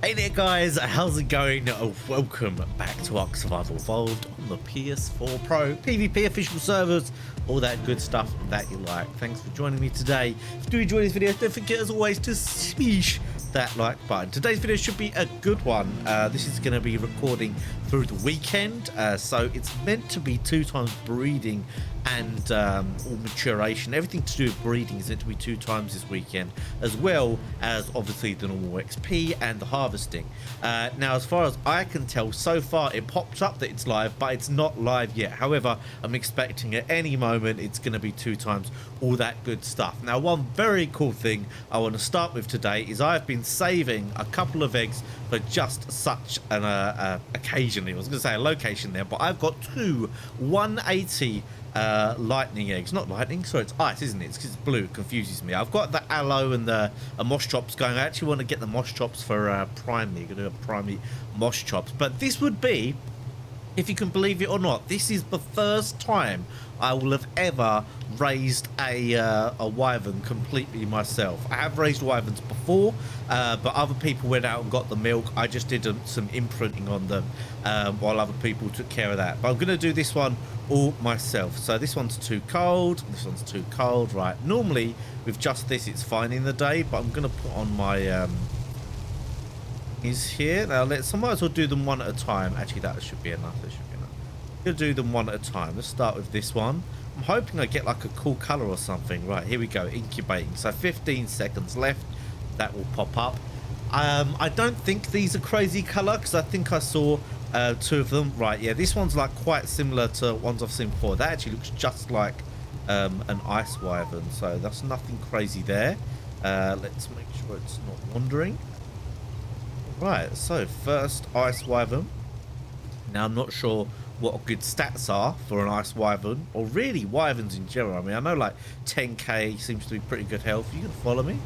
Hey there guys, how's it going? Welcome back to Ark Survival Evolved on the PS4 Pro, PvP official servers, all that good stuff that you like. Thanks for joining me today. If you do enjoy this video, don't forget as always to smash that like button. Today's video should be a good one. This is going to be recording through the weekend, so it's meant to be 2 times breeding and all maturation. Everything to do with breeding is meant to be 2 times this weekend, as well as obviously the normal XP and the harvesting. Now, as far as I can tell, so far it pops up that it's live, but it's not live yet. However, I'm expecting at any moment it's going to be 2 times all that good stuff. Now, one very cool thing I want to start with today is I've been saving a couple of eggs for just such an occasion. I was going to say a location there, but I've got 2 180 lightning eggs. Not lightning, sorry, it's ice, isn't it? It's because it's blue, it confuses me. I've got the aloe and the moss chops going. I actually want to get the moss chops for primary. Gonna do a primary moss chops, but this would be, if you can believe it or not, this is the first time I will have ever raised a wyvern completely myself. I have raised wyverns before, but other people went out and got the milk. I just did some imprinting on them while other people took care of that. But I'm going to do this one all myself. So this one's too cold, this one's too cold. Right, normally with just this it's fine in the day, but I'm going to put on my is here. Now I might as well do them one at a time. Actually, that should be enough. That should be enough. I'm gonna do them one at a time. Let's start with this one. I'm hoping I get like a cool color or something. Right, here we go, incubating. So 15 seconds left. That will pop up. I don't think these are crazy color because I think I saw 2 of them. Right, yeah, this one's like quite similar to ones I've seen before. That actually looks just like an ice wyvern, so that's nothing crazy there. Let's make sure it's not wandering. Right, so first ice wyvern. Now I'm not sure what good stats are for an ice wyvern, or really wyverns in general. I mean, I know like 10k seems to be pretty good health. You can follow me.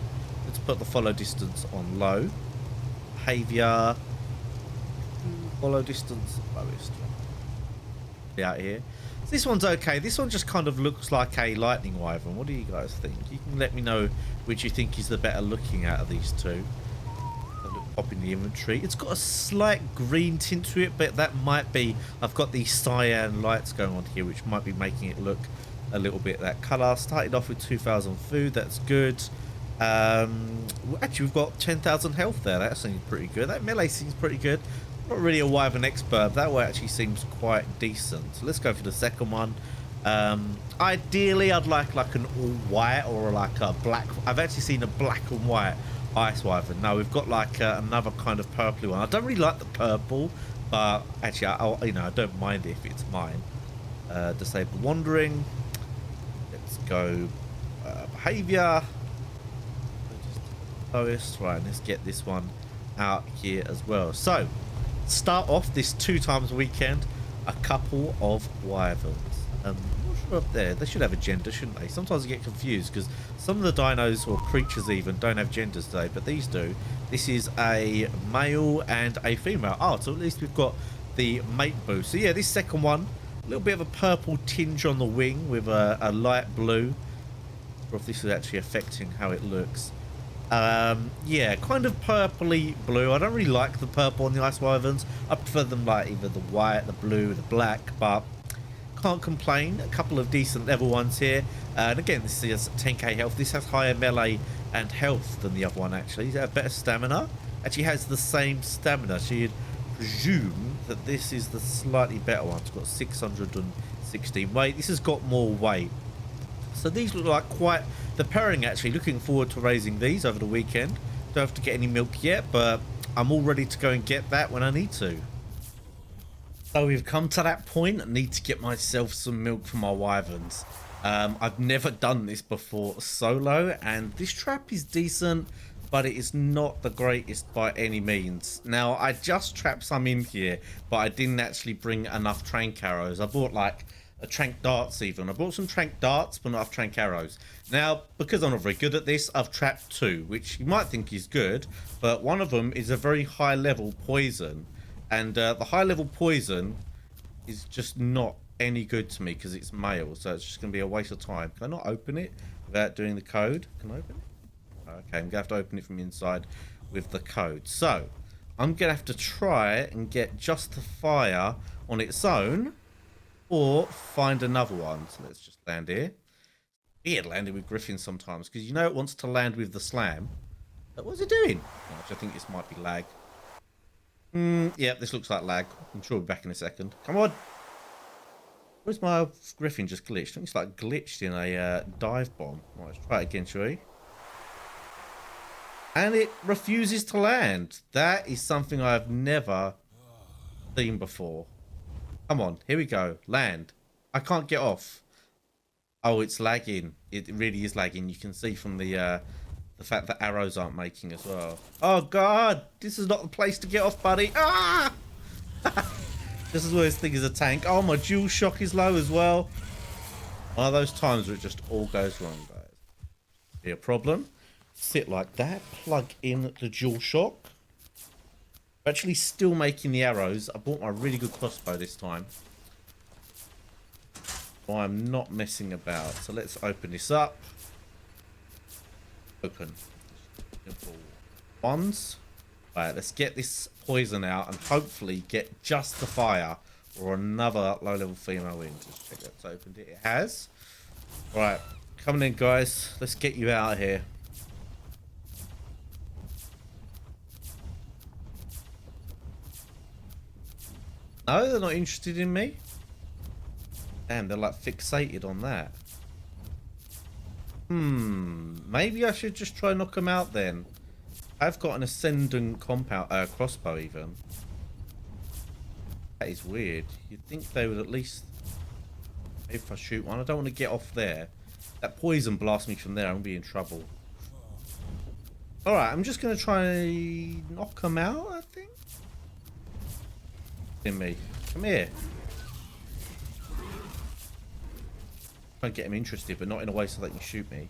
Let's put the follow distance on low. Behavior. Follow distance lowest. Be out here. So this one's okay. This one just kind of looks like a lightning wyvern. What do you guys think? You can let me know which you think is the better looking out of these 2. Pop in the inventory. It's got a slight green tint to it, but that might be, I've got these cyan lights going on here which might be making it look a little bit that color. Started off with 2,000 food, that's good. Actually we've got 10,000 health there. That seems pretty good. That melee seems pretty good. Not really a wyvern expert, but that one actually seems quite decent. So let's go for the second one. Ideally I'd like an all white or like a black. I've actually seen a black and white ice wyvern. Now we've got like another kind of purpley one. I don't really like the purple, but actually I don't mind it if it's mine. Disable wandering. Let's go behavior. Lowest. Right, let's get this one out here as well. So start off this 2 times weekend, a couple of wyverns. I'm not sure up there. They should have a gender, shouldn't they? Sometimes I get confused because some of the dinos or creatures even don't have genders today, but these do. This is a male and a female. Oh, so at least we've got the mate boost. So yeah, this second one, a little bit of a purple tinge on the wing with a light blue. Or if this is actually affecting how it looks. Yeah, kind of purpley blue. I don't really like the purple on the ice wyverns. I prefer them like either the white, the blue, the black, but can't complain. A couple of decent level ones here. And again, this is 10k health. This has higher melee and health than the other one actually. It's better stamina. Actually has the same stamina, so you'd presume that this is the slightly better one. It's got 616 weight. This has got more weight. So these look like quite the pairing actually. Looking forward to raising these over the weekend. Don't have to get any milk yet, but I'm all ready to go and get that when I need to. So we've come to that point. I need to get myself some milk for my wyverns. I've never done this before solo, and this trap is decent, but it is not the greatest by any means. Now, I just trapped some in here, but I didn't actually bring enough trank arrows. I bought like a trank darts even. I bought some trank darts, but not enough trank arrows. Now, because I'm not very good at this, I've trapped 2, which you might think is good, but one of them is a very high level poison. And the high level poison is just not any good to me because it's male, so it's just going to be a waste of time. Can I not open it without doing the code? Can I open it? Okay, I'm going to have to open it from inside with the code. So I'm going to have to try and get just the fire on its own or find another one. So let's just land here. Weird landing with Griffin sometimes because you know it wants to land with the slam. But what's it doing? I think this might be lag. Yeah, this looks like lag. I'm sure we'll be back in a second. Come on. Where's my Griffin just glitched? I think it's like glitched in a dive bomb. Right, let's try it again, shall we? And it refuses to land. That is something I've never seen before. Come on, here we go. Land. I can't get off. Oh, it's lagging. It really is lagging. You can see from the fact that arrows aren't making as well. Oh, God. This is not the place to get off, buddy. Ah! This is where this thing is a tank. Oh, my dual shock is low as well. One of those times where it just all goes wrong, guys. Be a problem. Sit like that. Plug in the dual shock. Actually still making the arrows. I bought my really good crossbow this time. So I'm not messing about. So let's open this up. Open. Ones. Alright, let's get this poison out and hopefully get just the fire or another low level female in. Just check that's opened it. It has. Alright, coming in, guys. Let's get you out of here. No, they're not interested in me. Damn, they're like fixated on that. Maybe I should just try and knock them out then. I've got an ascendant compound crossbow even. That is weird. You'd think they would at least... If I shoot one, I don't want to get off there. That poison blasts me from there, I'm going to be in trouble. Alright, I'm just going to try and knock them out, I think. In me. Come here. Try and get them interested, but not in a way so they can shoot me.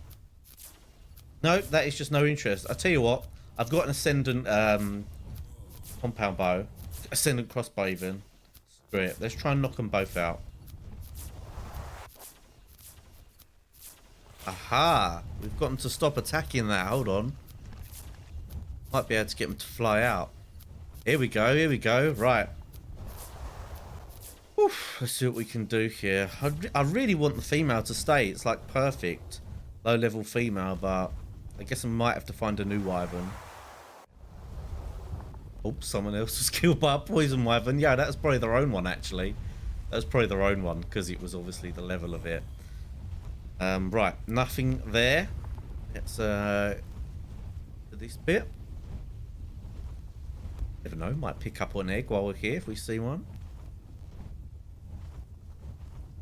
No, that is just no interest. I tell you what, I've got an ascendant compound bow, ascendant crossbow even. Screw it. Let's try and knock them both out. Aha! We've got them to stop attacking that. Hold on. Might be able to get them to fly out. Here we go. Here we go. Right. Oof, let's see what we can do here. I really want the female to stay. It's like perfect. Low level female, but I guess I might have to find a new wyvern. Oops, someone else was killed by a poison wyvern. Yeah, that was probably their own one actually. That was probably their own one because it was obviously the level of it. Right, nothing there. Let's to this bit. Never know, might pick up an egg while we're here if we see one.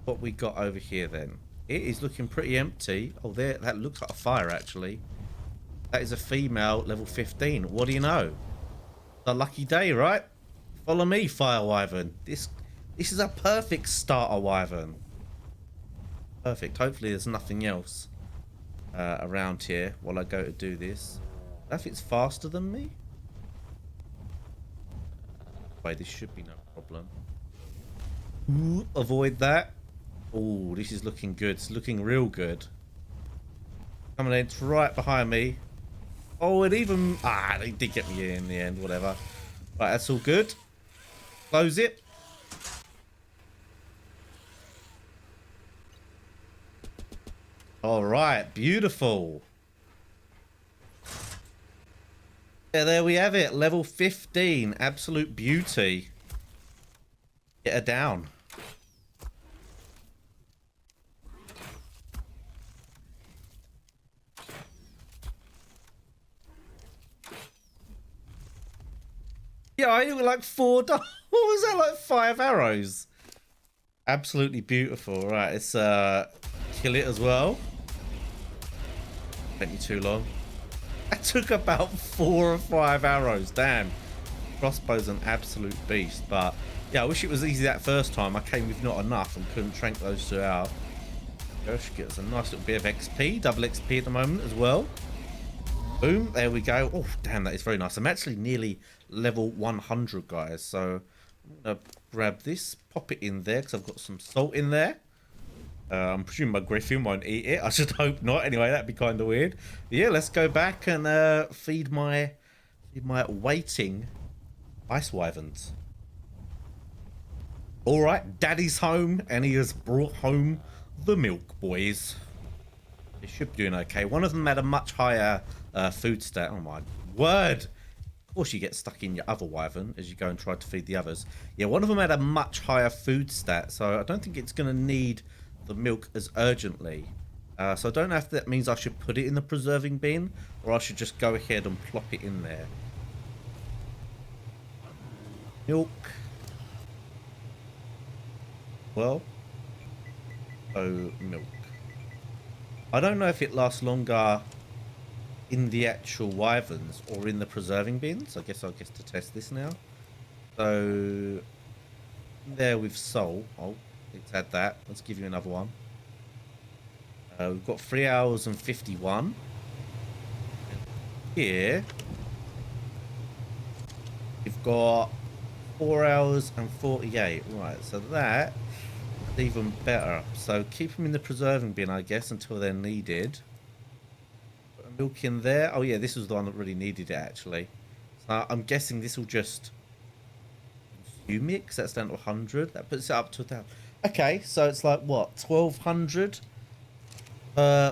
What we got over here then? It is looking pretty empty. Oh, there, that looks like a fire actually. That is a female level 15. What do you know? A lucky day, right? Follow me, fire wyvern. This is a perfect starter wyvern. Perfect. Hopefully there's nothing else around here while I go to do this. I think it's faster than me. Wait, this should be no problem. Ooh, avoid that. Oh, this is looking good. It's looking real good. Coming in, it's right behind me. Oh, it even... Ah, they did get me in the end, whatever. Right, that's all good. Close it. All right, beautiful. Yeah, there we have it. Level 15. Absolute beauty. Get her down. Yeah, I did like 4 what was that, like 5 arrows? Absolutely beautiful. Right, let's kill it as well. Take me too long. I took about 4 or 5 arrows. Damn. Crossbow's an absolute beast, but yeah, I wish it was easy that first time. I came with not enough and couldn't trank those 2 out. Should get us a nice little bit of XP, double XP at the moment as well. Boom, there we go. Oh, damn, that is very nice. I'm actually nearly level 100, guys. So I'm going to grab this, pop it in there because I've got some salt in there. I'm presuming my Griffin won't eat it. I should hope not. Anyway, that'd be kind of weird. Yeah, let's go back and feed my waiting Ice wyverns. Alright, Daddy's home, and he has brought home the milk, boys. They should be doing okay. One of them had a much higher food stat. Oh my word. Of course you get stuck in your other wyvern as you go and try to feed the others. Yeah, one of them had a much higher food stat, so I don't think it's going to need the milk as urgently. So I don't know if that means I should put it in the preserving bin, or I should just go ahead and plop it in there. Milk. Well. Oh, milk. I don't know if it lasts longer in the actual wyverns or in the preserving bins. I guess I'll get to test this now. So there with soul. Oh, let's add that. Let's give you another one. We've got 3 hours and 51. And here we've got 4 hours and 48. Right, so that is even better. So keep them in the preserving bin, I guess, until they're needed. Milk in there. Oh yeah, this was the one that really needed it actually. So I'm guessing this will just consume it because that's down to 100. That puts it up to 1,000. Okay, so it's like what, 1,200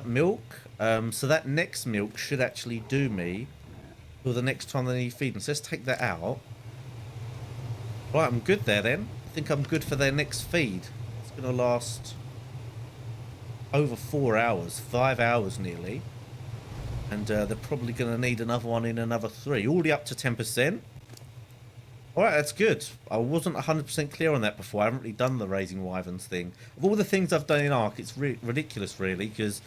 milk. So that next milk should actually do me for the next time they need feeding. So let's take that out. Right, I'm good there then. I think I'm good for their next feed. It's gonna last over 4 hours, 5 hours nearly. And they're probably going to need another one in another 3. Already up to 10%. Alright, that's good. I wasn't 100% clear on that before. I haven't really done the raising wyverns thing. Of all the things I've done in Ark, it's ridiculous, really. Because,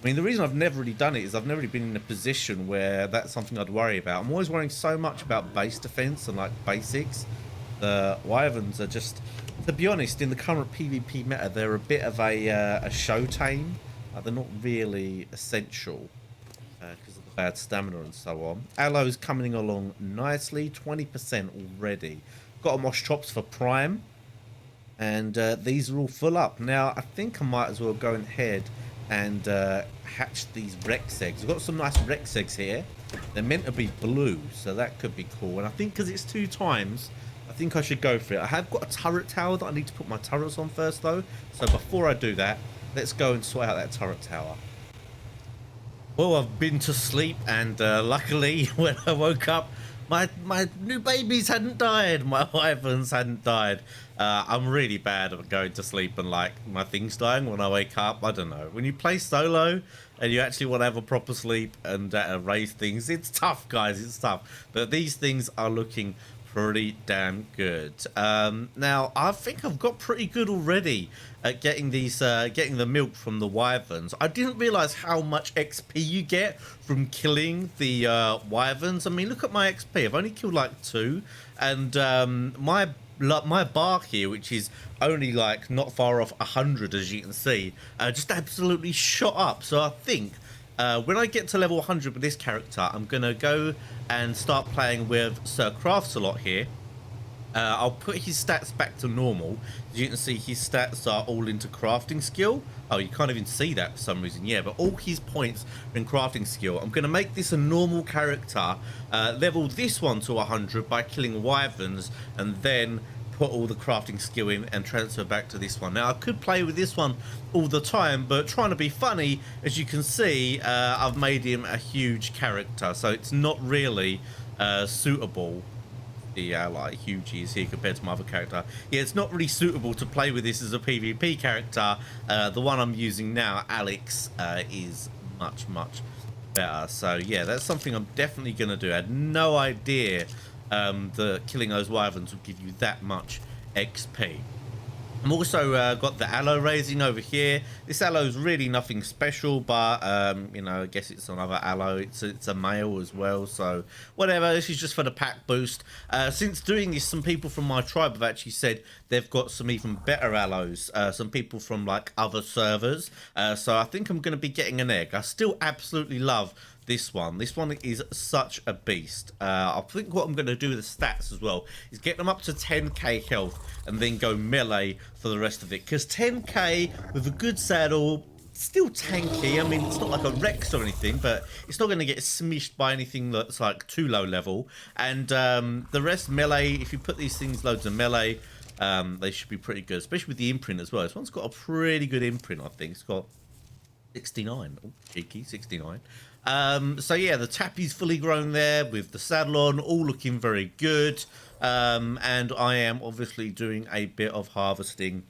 I mean, the reason I've never really done it is I've never really been in a position where that's something I'd worry about. I'm always worrying so much about base defense and, like, basics. The wyverns are just, to be honest, in the current PvP meta, they're a bit of a show tame. They're not really essential. Because of the bad stamina and so on. Allos coming along nicely, 20% already. Got a mosh chops for prime, and these are all full up. Now I think I might as well go ahead and hatch these Rex eggs. We've got some nice Rex eggs here. They're meant to be blue, so that could be cool. And I think because it's 2 times, I think I should go for it. I have got a turret tower that I need to put my turrets on first though. So before I do that, let's go and sort out that turret tower. Well, I've been to sleep, and luckily when I woke up, my new babies hadn't died. My wyverns hadn't died. I'm really bad at going to sleep and like my things dying when I wake up. I don't know. When you play solo and you actually want to have a proper sleep and raise things, it's tough, guys. It's tough. But these things are looking pretty damn good. Now I think I've got pretty good already at getting these getting the milk from the wyverns. I didn't realize how much XP you get from killing the wyverns. I mean, look at my XP. I've only killed like 2, and my bar here, which is only like not far off 100, as you can see, just absolutely shot up. So I think when I get to level 100 with this character, I'm going to go and start playing with Sir Crafts a lot here. I'll put his stats back to normal. As you can see, his stats are all into crafting skill. Oh, you can't even see that for some reason. Yeah, but all his points are in crafting skill. I'm going to make this a normal character, level this one to 100 by killing wyverns, and then put all the crafting skill in and transfer back to this one. Now I could play with this one all the time, but trying to be funny, as you can see, I've made him a huge character, so it's not really suitable. Yeah, like huge he is here compared to my other character. Yeah, it's not really suitable to play with this as a PvP character. The one I'm using now, Alex, is much better. So yeah, that's something I'm definitely gonna do. I had no idea the killing those wyverns would give you that much XP. I'm also got the allo raising over here. This allo is really nothing special, but you know, I guess it's another allo. It's a male as well, so whatever. This is just for the pack boost. Since doing this, some people from my tribe have actually said they've got some even better allos. Some people from like other servers. So I think I'm going to be getting an egg. I still absolutely love this one. This one is such a beast. I think what I'm going to do with the stats as well is get them up to 10k health and then go melee for the rest of it, because 10k with a good saddle, still tanky. I mean, it's not like a Rex or anything, but it's not going to get smished by anything that's like too low level. And the rest melee, if you put these things loads of melee, they should be pretty good, especially with the imprint as well. This one's got a pretty good imprint, I think. It's got 69. Oh, cheeky, 69. So yeah, the tappy's fully grown there with the saddle on, all looking very good. And I am obviously doing a bit of harvesting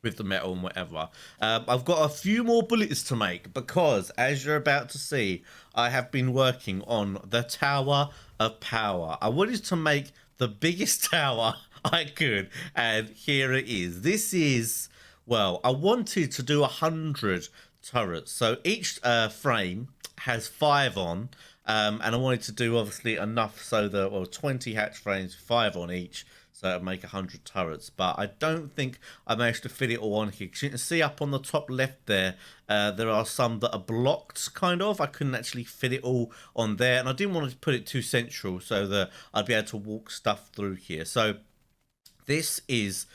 with the metal and whatever. I've got a few more bullets to make because, as you're about to see, I have been working on the Tower of Power. I wanted to make the biggest tower I could, and here it is. This is, well, I wanted to do 100 turrets, so each frame has 5 on, and I wanted to do obviously enough so that, well, 20 hatch frames, 5 on each, so it'd make 100 turrets. But I don't think I managed to fit it all on here, because you can see up on the top left there, there are some that are blocked, kind of. I couldn't actually fit it all on there, and I didn't want to put it too central so that I'd be able to walk stuff through here. So this is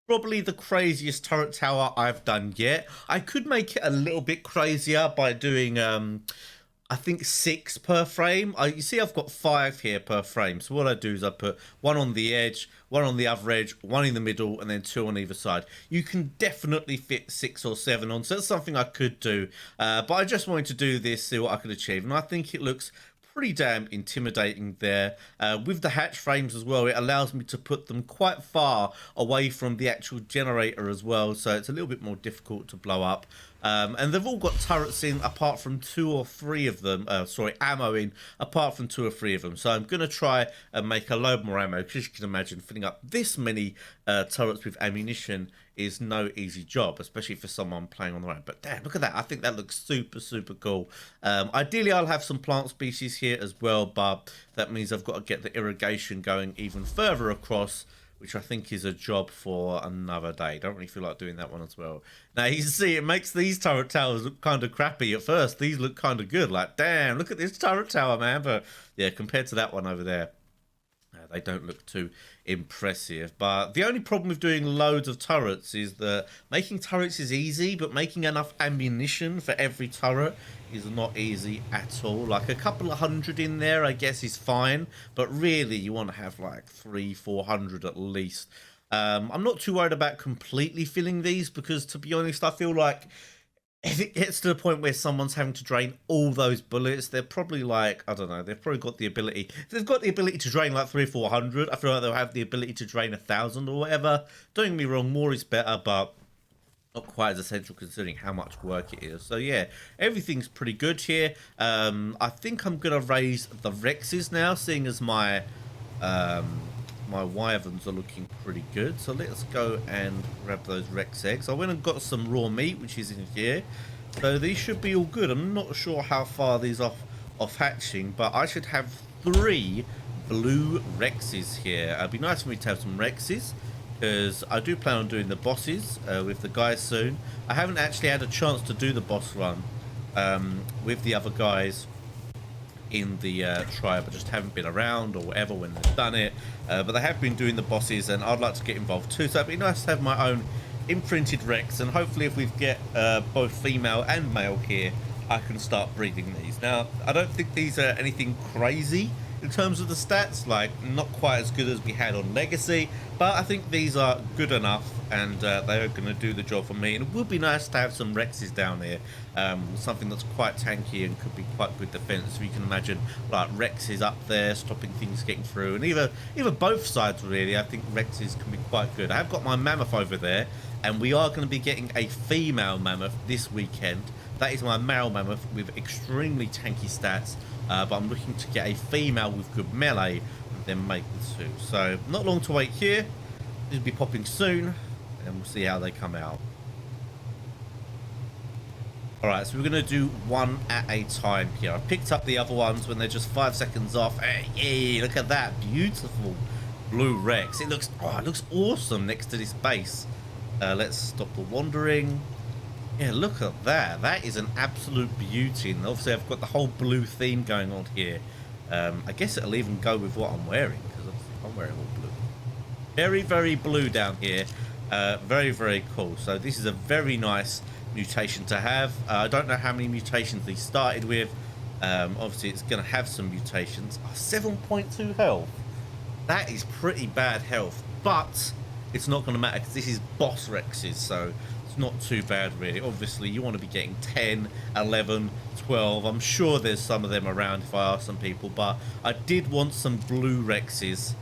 probably the craziest turret tower I've done yet. I could make it a little bit crazier by doing I think 6 per frame. You see I've got 5 here per frame. So what I do is I put 1 on the edge, 1 on the other edge, 1 in the middle, and then 2 on either side. You can definitely fit 6 or 7 on. So that's something I could do. But I just wanted to do this, see what I could achieve. And I think it looks pretty damn intimidating there. With the hatch frames as well, it allows me to put them quite far away from the actual generator as well, so it's a little bit more difficult to blow up. And they've all got turrets in apart from 2 or 3 of them, ammo in apart from 2 or 3 of them. So I'm going to try and make a load more ammo, because you can imagine filling up this many turrets with ammunition is no easy job, especially for someone playing on the road. But damn, look at that. I think that looks super, super cool. Ideally, I'll have some plant species here as well, but that means I've got to get the irrigation going even further across, which I think is a job for another day. Don't really feel like doing that one as well. Now, you can see it makes these turret towers look kind of crappy at first. These look kind of good. Like, damn, look at this turret tower, man. But yeah, compared to that one over there, they don't look too impressive. But the only problem with doing loads of turrets is that making turrets is easy, but making enough ammunition for every turret is not easy at all. Like a couple of 100 in there, I guess, is fine, but really you want to have like 300-400 at least. I'm not too worried about completely filling these, because to be honest, I feel like if it gets to the point where someone's having to drain all those bullets, they're probably like, I don't know, they've probably got the ability. If they've got the ability to drain like 300 or 400, I feel like they'll have the ability to drain 1,000 or whatever. Don't get me wrong, more is better, but not quite as essential considering how much work it is. So yeah, everything's pretty good here. I think I'm going to raise the Rexes now, seeing as my my wyverns are looking pretty good. So let's go and grab those Rex eggs. I went and got some raw meat, which is in here. So these should be all good. I'm not sure how far these are off hatching, but I should have 3 blue Rexes here. It'd be nice for me to have some Rexes, because I do plan on doing the bosses with the guys soon. I haven't actually had a chance to do the boss run with the other guys in the tribe. I just haven't been around or whatever when they've done it, but they have been doing the bosses, and I'd like to get involved too. So it'd be nice to have my own imprinted Rex, and hopefully if we get both female and male here, I can start breeding these. Now, I don't think these are anything crazy in terms of the stats, like not quite as good as we had on Legacy, but I think these are good enough, and they are going to do the job for me. And it would be nice to have some Rexes down here, something that's quite tanky and could be quite good defense. So you can imagine like Rexes up there stopping things getting through, and either both sides really. I think Rexes can be quite good. I have got my mammoth over there, and we are going to be getting a female mammoth this weekend. That is my male mammoth with extremely tanky stats, but I'm looking to get a female with good melee and then make the 2. So not long to wait here. These will be popping soon, and we'll see how they come out. Alright, so we're going to do one at a time here. I picked up the other ones when they're just 5 seconds off. Hey, look at that beautiful blue Rex. It looks awesome next to this base. Let's stop the wandering. Yeah, look at that. That is an absolute beauty. And obviously I've got the whole blue theme going on here. I guess it'll even go with what I'm wearing, because I'm wearing all blue. Very, very blue down here. Very, very cool. So this is a very nice mutation to have. I don't know how many mutations he started with. Obviously, it's going to have some mutations. 7.2 health. That is pretty bad health, but it's not going to matter because this is boss Rexes, so it's not too bad really. Obviously, you want to be getting 10, 11, 12. I'm sure there's some of them around if I ask some people, but I did want some blue Rexes,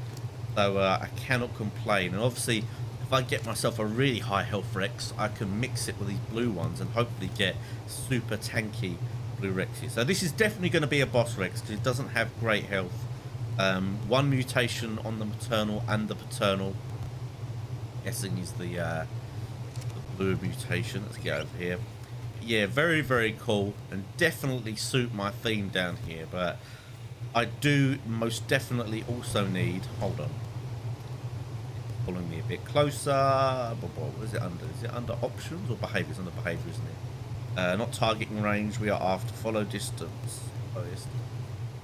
so I cannot complain. And obviously, if I get myself a really high health Rex, I can mix it with these blue ones and hopefully get super tanky blue Rexes. So this is definitely going to be a boss Rex because it doesn't have great health. One mutation on the maternal and the paternal. Guessing is the blue mutation. Let's get over here. Yeah, very, very cool and definitely suit my theme down here. But I do most definitely also need. Hold on. Pulling me a bit closer. What is it under? Is it under options or behaviors? Under behavior, isn't it? Not targeting range. We are after follow distance.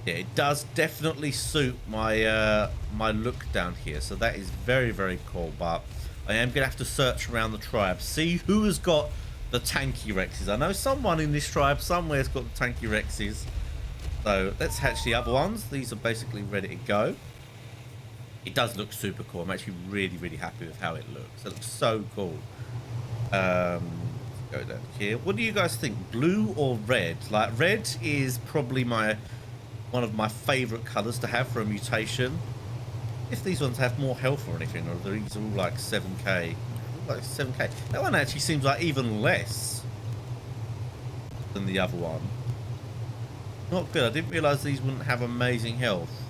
Yeah, it does definitely suit my my look down here, so that is very, very cool. But I am gonna have to search around the tribe, see who has got the tanky Rexes. I know someone in this tribe somewhere's got the tanky Rexes, so let's hatch the other ones. These are basically ready to go. It does look super cool. I'm actually really, really happy with how it looks. It looks so cool. Go down here. What do you guys think, blue or red? Like, red is probably one of my favorite colors to have for a mutation. If these ones have more health or anything, or these are all like 7k. Like 7k. That one actually seems like even less than the other one. Not good. I didn't realize these wouldn't have amazing health.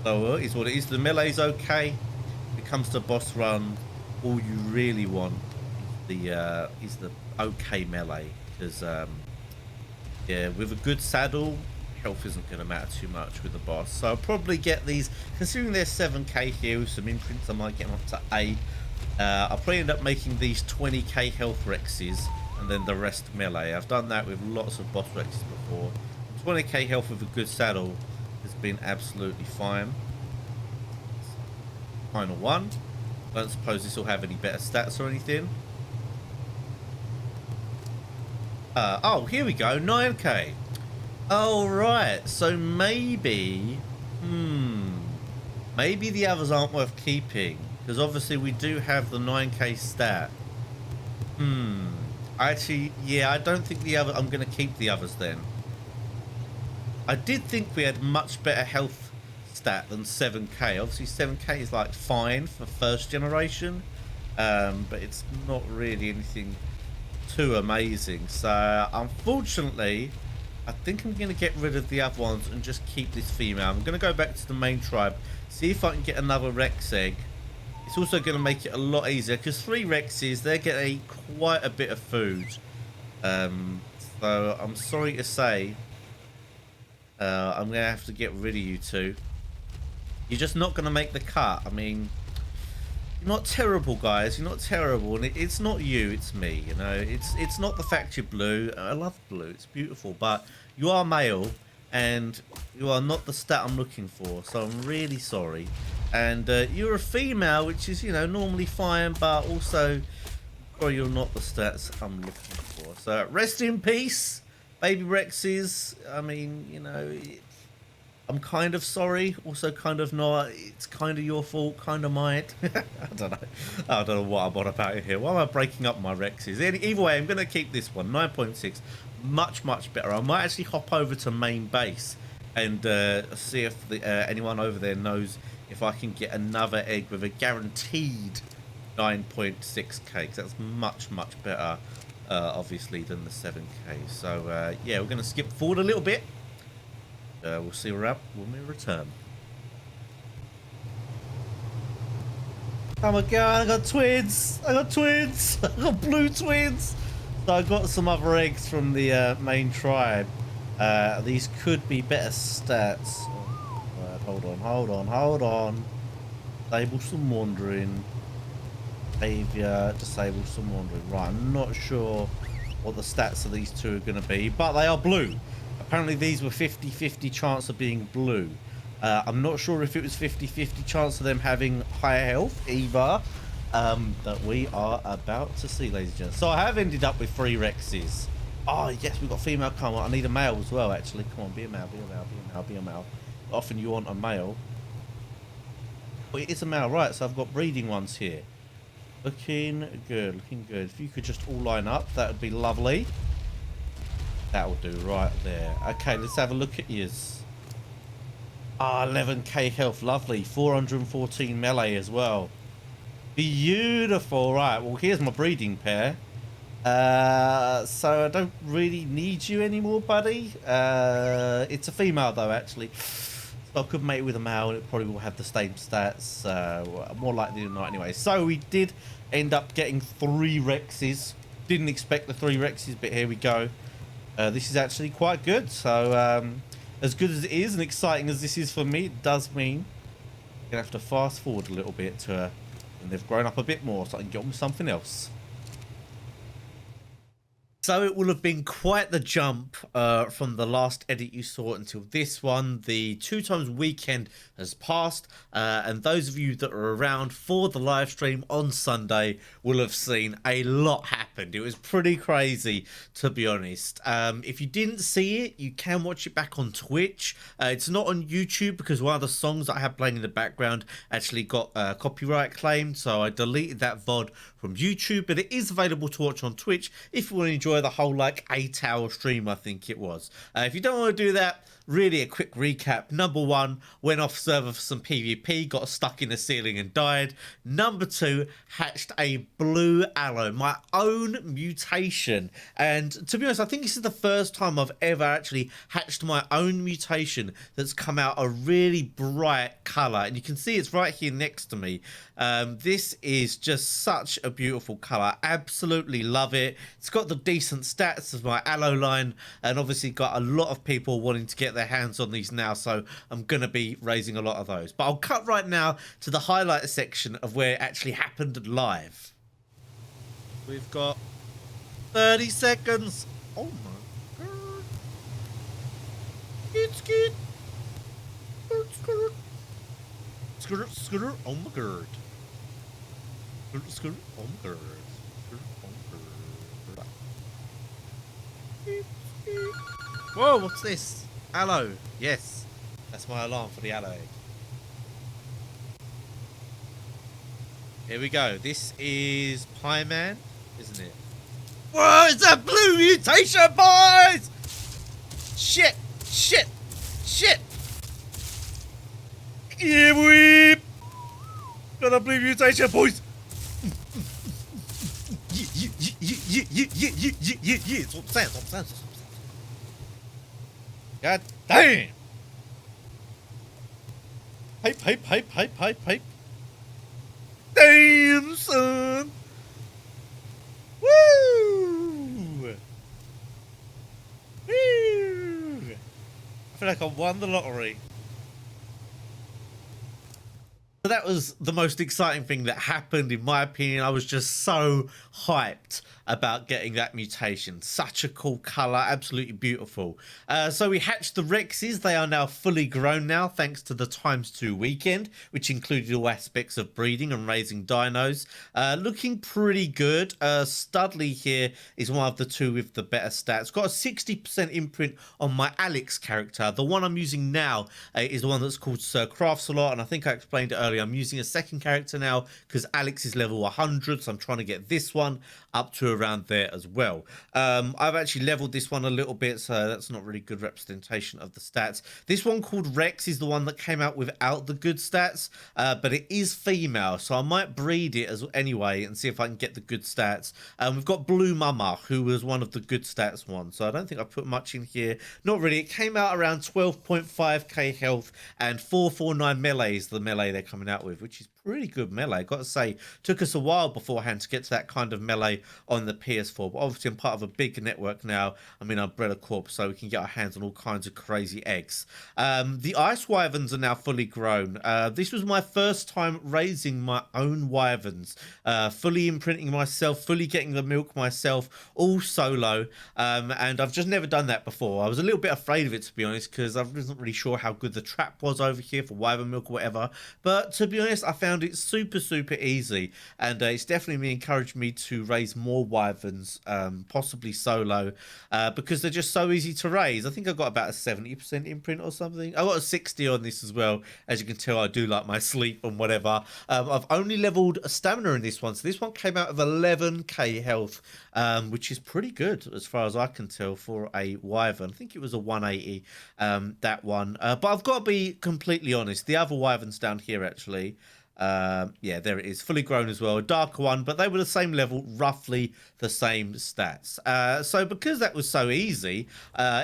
So is what it is. The melee's okay. If it comes to boss run, all you really want is the okay melee, because yeah, with a good saddle, health isn't going to matter too much with the boss. So I'll probably get these, considering they're 7k here with some imprints, I might get them up to 8. I'll probably end up making these 20k health Rexes and then the rest melee. I've done that with lots of boss Rexes before. 20k health with a good saddle has been absolutely fine. Final one. I don't suppose this will have any better stats or anything. Oh, here we go, 9k. Oh, right, so maybe, maybe the others aren't worth keeping, because obviously we do have the 9k stat. Actually, yeah, I don't think I'm going to keep the others then. I did think we had much better health stat than 7k. Obviously 7k is like fine for first generation, but it's not really anything too amazing. So unfortunately, I think I'm going to get rid of the other ones and just keep this female. I'm going to go back to the main tribe, see if I can get another Rex egg. It's also going to make it a lot easier because 3 Rexes, they're getting quite a bit of food. So I'm sorry to say, I'm going to have to get rid of you two. You're just not going to make the cut. I mean, you're not terrible, guys. You're not terrible, and it's not you. It's me. You know, it's not the fact you're blue. I love blue. It's beautiful, but you are male, and you are not the stat I'm looking for. So I'm really sorry. And you're a female, which is, you know, normally fine, but also, or you're not the stats I'm looking for. So rest in peace, baby Rexes. I mean, you know, I'm kind of sorry, also kind of not. It's kind of your fault, kind of mine. I don't know. I don't know what I'm on about here. Why am I breaking up my Rexes? Either way, I'm going to keep this one. 9.6. Much, much better. I might actually hop over to main base and see if anyone over there knows if I can get another egg with a guaranteed 9.6k. That's much, much better, obviously, than the 7k. So, yeah, we're going to skip forward a little bit. We'll see where we're at when we return. Oh my god, I got twins! I got twins! I got blue twins! So I got some other eggs from the main tribe. These could be better stats. Hold on. Disable some wandering. Behavior, disable some wandering. Right, I'm not sure what the stats of these two are going to be, but they are blue. Apparently these were 50-50 chance of being blue. I'm not sure if it was 50-50 chance of them having higher health either. that we are about to see, ladies and gentlemen. So I have ended up with 3 Rexes. Oh, yes, we've got female. Come on, I need a male as well, actually. Come on, be a male, be a male, be a male, be a male. Often you want a male. Oh, it is a male, right, so I've got breeding ones here. Looking good, looking good. If you could just all line up, that would be lovely. That will do right there. Okay, let's have a look at yours. Ah, 11k health, lovely. 414 melee as well. Beautiful. Right, well, here's my breeding pair. So I don't really need you anymore, buddy. It's a female, though, actually. So I could mate with a male, and it probably will have the same stats. More likely than not, anyway. So we did end up getting 3 Rexes. Didn't expect the 3 Rexes, but here we go. This is actually quite good. So as good as it is and exciting as this is for me, it does mean I'm going to have to fast forward a little bit to when they've grown up a bit more so I can get on with something else. So it will have been quite the jump from the last edit you saw until this one. The 2 times weekend has passed, and those of you that are around for the live stream on Sunday will have seen a lot happened. It was pretty crazy, to be honest. If you didn't see it, you can watch it back on Twitch. It's not on YouTube because one of the songs that I had playing in the background actually got copyright claimed, so I deleted that VOD from YouTube, but it is available to watch on Twitch if you want to enjoy the whole like 8-hour stream, I think it was. If you don't want to do that, really a quick recap. Number 1, went off server for some PvP, got stuck in the ceiling and died. Number 2, hatched a blue Allo, my own mutation. And to be honest, I think this is the first time I've ever actually hatched my own mutation that's come out a really bright colour. And you can see it's right here next to me. This is just such a beautiful colour. Absolutely love it. It's got the decent stats of my Allo line, and obviously got a lot of people wanting to get their hands on these now, so I'm going to be raising a lot of those. But I'll cut right now to the highlight section of where it actually happened live. We've got 30 seconds. Oh my god. It's good. Scooter, oh my god. Scooter, oh my god. Whoa, what's this? Allo. Yes. That's my alarm for the Allo egg. Here we go. This is Pie Man, isn't it? Whoa, it's a blue mutation, boys! Shit! Shit! Shit! Yeah, boy! Got a blue mutation, boys! Yeah. That's what I'm saying, that's what I'm saying. God damn! Hype. Damn, son! Woo! Woo! I feel like I won the lottery. So that was the most exciting thing that happened, in my opinion. I was just so hyped about getting that mutation. Such a cool colour, absolutely beautiful. So we hatched the Rexes. They are now fully grown now, thanks to the ×2 weekend, which included all aspects of breeding and raising dinos. Looking pretty good. Studley here is one of the 2 with the better stats. Got a 60% imprint on my Alex character. The one I'm using now is the one that's called Sir Crafts-a-Lot, and I think I explained it earlier. I'm using a second character now because Alex is level 100, so I'm trying to get this one up to around there as well. I've actually leveled this one a little bit, so that's not really good representation of the stats. This one called Rex is the one that came out without the good stats, but it is female, so I might breed it as anyway and see if I can get the good stats. We've got Blue Mama, who was one of the good stats ones, so I don't think I put much in here. Not really. It came out around 12.5k health and 449 melee is the melee they're coming out with, which is pretty good melee. Got to say, took us a while beforehand to get to that kind of melee on the PS4, but obviously I'm part of a big network now. I'm in Umbrella Corp, so we can get our hands on all kinds of crazy eggs. The ice wyverns are now fully grown. This was my first time raising my own wyverns, fully imprinting myself, fully getting the milk myself, all solo, and I've just never done that before. I was a little bit afraid of it, to be honest, because I wasn't really sure how good the trap was over here for wyvern milk or whatever, but to be honest, I found found it super, super easy, and it's definitely encouraged me to raise more wyverns, possibly solo, because they're just so easy to raise. I think I got about a 70% imprint or something. I got a 60 on this as well. As you can tell, I do like my sleep and whatever. I've only leveled a stamina in this one, so this one came out of 11k health, which is pretty good as far as I can tell for a wyvern. I think it was a 180, that one. But I've got to be completely honest. The other wyverns down here, actually, yeah, there it is, fully grown as well, a darker one, but they were the same level, roughly the same stats. So because that was so easy,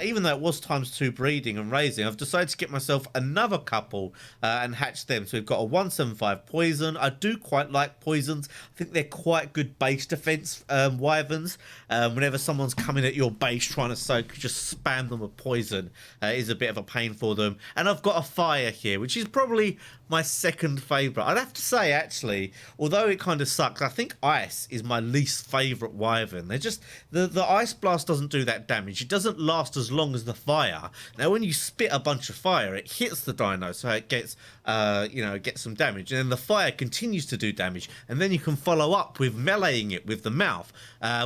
even though it was ×2 breeding and raising, I've decided to get myself another couple and hatch them. So we've got a 175 poison. I do quite like poisons. I think they're quite good base defense wyverns. Whenever someone's coming at your base trying to soak, just spam them with poison. Is a bit of a pain for them. And I've got a fire here, which is probably my second favourite. I'd have to say, actually, although it kind of sucks, I think ice is my least favourite wyvern. They're just, the ice blast doesn't do that damage. It doesn't last as long as the fire. Now, when you spit a bunch of fire, it hits the dino, so it gets, gets some damage. And then the fire continues to do damage. And then you can follow up with meleeing it with the mouth.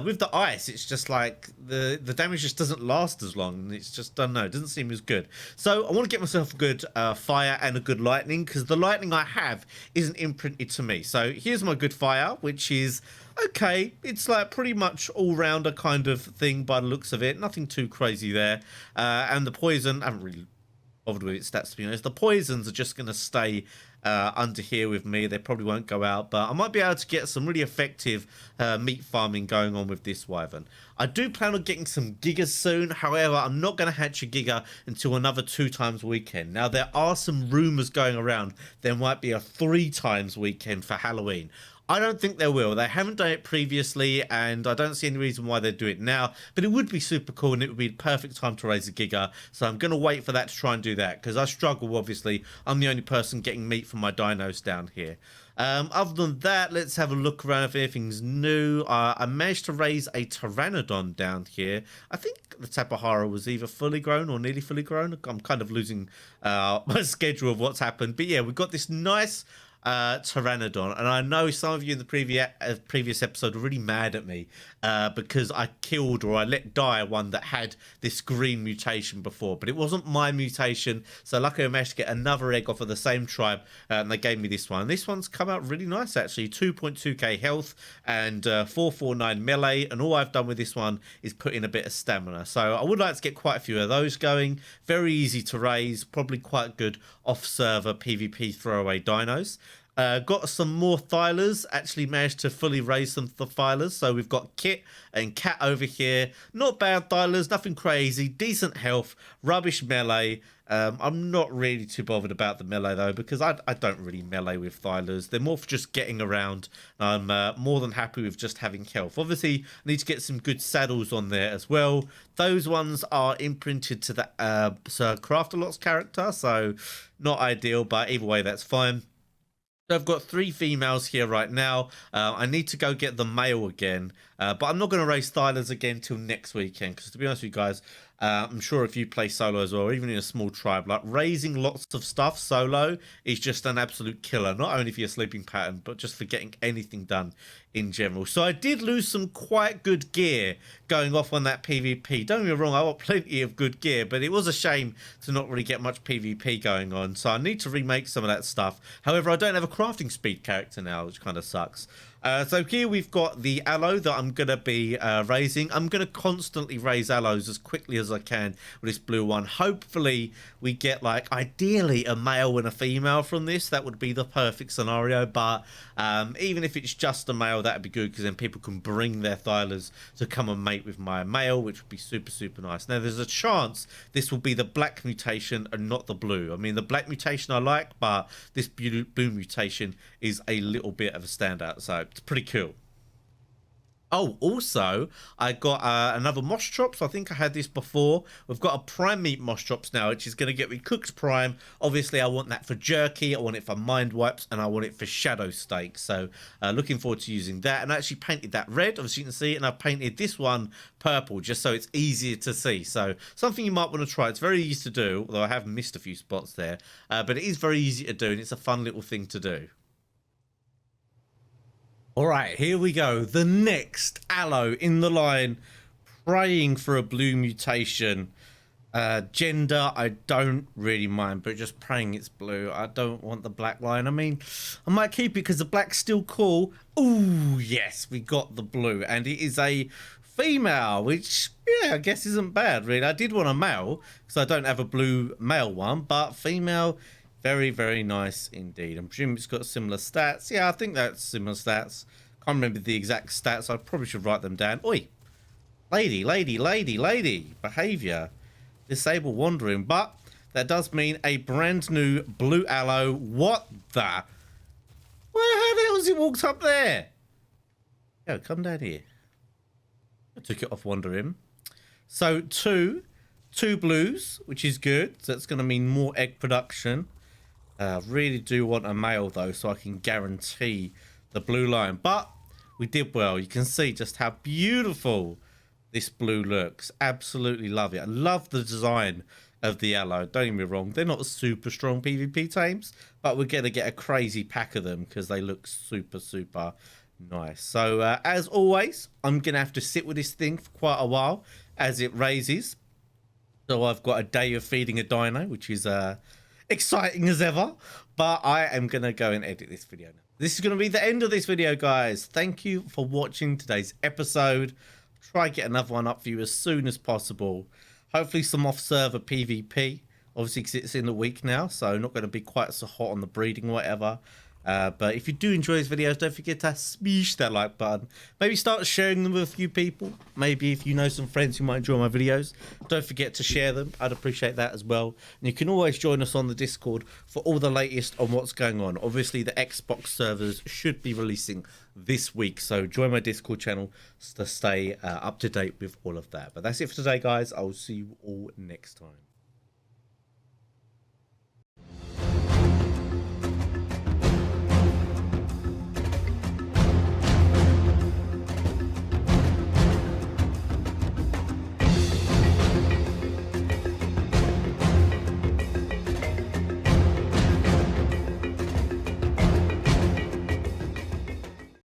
With the ice, it's just like, the damage just doesn't last as long. It's just, I don't know, it doesn't seem as good. So I want to get myself a good fire and a good lightning, because the lightning I have isn't imprinted to me. So here's my good fire, which is okay. It's like pretty much all-rounder kind of thing by the looks of it. Nothing too crazy there. And the poison, I haven't really bothered with its stats, to be honest. The poisons are just going to stay under here with me. They probably won't go out, but I might be able to get some really effective meat farming going on with this wyvern. I do plan on getting some gigas soon. However, I'm not going to hatch a giga until another 2 times weekend. Now, there are some rumors going around there might be a 3 times weekend for Halloween. I don't think they will. They haven't done it previously, and I don't see any reason why they'd do it now. But it would be super cool, and it would be the perfect time to raise a giga. So I'm going to wait for that to try and do that, because I struggle, obviously. I'm the only person getting meat from my dinos down here. Other than that, let's have a look around if anything's new. I managed to raise a Pteranodon down here. I think the Tapahara was either fully grown or nearly fully grown. I'm kind of losing my schedule of what's happened. But yeah, we've got this nice Pteranodon, and I know some of you in the previous episode were really mad at me because I killed or I let die one that had this green mutation before, but it wasn't my mutation. So luckily I managed to get another egg off of the same tribe, and they gave me this one. This one's come out really nice, actually. 2.2k health and 449 melee, and all I've done with this one is put in a bit of stamina. So I would like to get quite a few of those going. Very easy to raise, probably quite good off-server PvP throwaway dinos. Got some more thylers. Actually managed to fully raise some thylers. So we've got Kit and Cat over here. Not bad thylers, nothing crazy. Decent health, rubbish melee. I'm not really too bothered about the melee though, because I don't really melee with thylers. They're more for just getting around. I'm more than happy with just having health. Obviously, I need to get some good saddles on there as well. Those ones are imprinted to the Sir Craftalot's character, so not ideal, but either way, that's fine. So I've got 3 females here right now. I need to go get the male again, but I'm not going to raise thylers again till next weekend, because to be honest with you guys, I'm sure if you play solo as well, or even in a small tribe, like raising lots of stuff solo is just an absolute killer, not only for your sleeping pattern, but just for getting anything done in general. So I did lose some quite good gear going off on that PvP. Don't get me wrong, I got plenty of good gear, but it was a shame to not really get much PvP going on. So I need to remake some of that stuff. However, I don't have a crafting speed character now, which kind of sucks. So here we've got the Allo that I'm going to be raising. I'm going to constantly raise Allos as quickly as I can with this blue one. Hopefully we get, like, ideally a male and a female from this. That would be the perfect scenario, but even if it's just a male, that would be good, because then people can bring their thylers to come and mate with my male, which would be super, super nice. Now, there's a chance this will be the black mutation and not the blue. I mean, the black mutation I like, but this blue mutation is a little bit of a standout, so it's pretty cool. Oh, also, I got another moss chops. I think I had this before. We've got a prime meat moss chops now, which is going to get me cooked prime. Obviously, I want that for jerky, I want it for mind wipes, and I want it for shadow steaks. So, looking forward to using that. And I actually painted that red, obviously you can see, and I painted this one purple, just so it's easier to see. So, something you might want to try. It's very easy to do, although I have missed a few spots there. But it is very easy to do, and it's a fun little thing to do. All right, here we go. The next Allo in the line, praying for a blue mutation. Gender, I don't really mind, but just praying it's blue. I don't want the black line. I mean, I might keep it because the black's still cool. Ooh, yes, we got the blue, and it is a female, which, yeah, I guess isn't bad, really. I did want a male because I don't have a blue male one, but female, very, very nice indeed. I'm presuming it's got similar stats. Yeah, I think that's similar stats. Can't remember the exact stats. I probably should write them down. Oi, lady, behavior. Disable wandering, but that does mean a brand new blue Allo. What the? Well, how the hell has it walked up there? Yo, come down here. I took it off wandering. So two blues, which is good. So that's going to mean more egg production. Really do want a male though, so I can guarantee the blue line. But we did well. You can see just how beautiful this blue looks. Absolutely love it. I love the design of the Allo. Don't get me wrong, they're not super strong PvP tames, but we're going to get a crazy pack of them because they look super nice. So as always, I'm going to have to sit with this thing for quite a while as it raises. So I've got a day of feeding a dino, which is exciting as ever, but I am going to go and edit this video now. This is going to be the end of this video, guys. Thank you for watching today's episode. Try get another one up for you as soon as possible. Hopefully some off-server PvP. Obviously, because it's in the week now, so not going to be quite so hot on the breeding or whatever. But if you do enjoy these videos, don't forget to smash that like button. Maybe start sharing them with a few people. Maybe if you know some friends who might enjoy my videos, don't forget to share them. I'd appreciate that as well. And you can always join us on the Discord for all the latest on what's going on. Obviously, the Xbox servers should be releasing this week, so join my Discord channel to stay up to date with all of that. But that's it for today, guys. I will see you all next time.